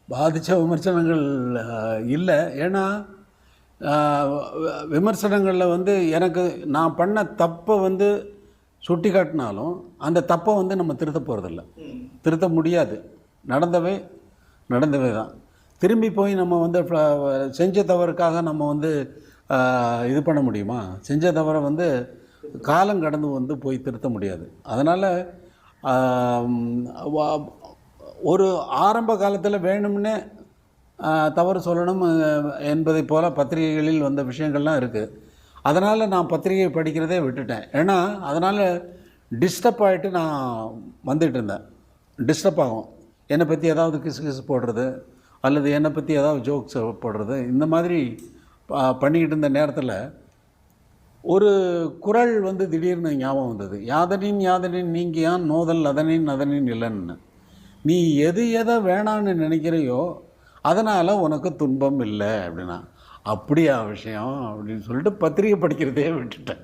பாதித்த விமர்சனங்கள் இல்லை. ஏன்னா விமர்சனங்களில் வந்து எனக்கு நான் பண்ண தப்பை வந்து சுட்டி காட்டினாலும் அந்த தப்பை வந்து நம்ம திருத்த போகிறதில்ல, திருத்த முடியாது. நடந்தவே நடந்தவே தான். திரும்பி போய் நம்ம வந்து செஞ்ச தவறுக்காக நம்ம வந்து இது பண்ண முடியுமா? செஞ்ச தவறை வந்து காலம் கடந்து வந்து போய் திருத்த முடியாது. அதனால் ஒரு ஆரம்ப காலத்தில் வேணும்னே தவறு சொல்லணும் என்பதை போல் பத்திரிகைகளில் வந்த விஷயங்கள்லாம் இருக்குது. அதனால் நான் பத்திரிகை படிக்கிறதே விட்டுட்டேன். ஏன்னா அதனால் டிஸ்டர்ப் ஆகிட்டு நான் வந்துட்டு இருந்தேன். டிஸ்டர்ப் ஆகும். என்னை பற்றி ஏதாவது கிசு கிசு போடுறது அல்லது என்னை பற்றி ஏதாவது ஜோக்ஸ் போடுறது, இந்த மாதிரி பண்ணிக்கிட்டு இருந்த நேரத்தில் ஒரு குறள் வந்து திடீர்னு ஞாபகம் வந்தது. யாதனின் யாதனின் நீங்கியான் நோதல் அதனின் அதனின் இல்லைன்னு. நீ எது எதை வேணான்னு நினைக்கிறையோ அதனால் உனக்கு துன்பம் இல்லை அப்படின்னா, அப்படியா விஷயம் அப்படின்னு சொல்லிட்டு பத்திரிகை படிக்கிறதே விட்டுட்டேன்.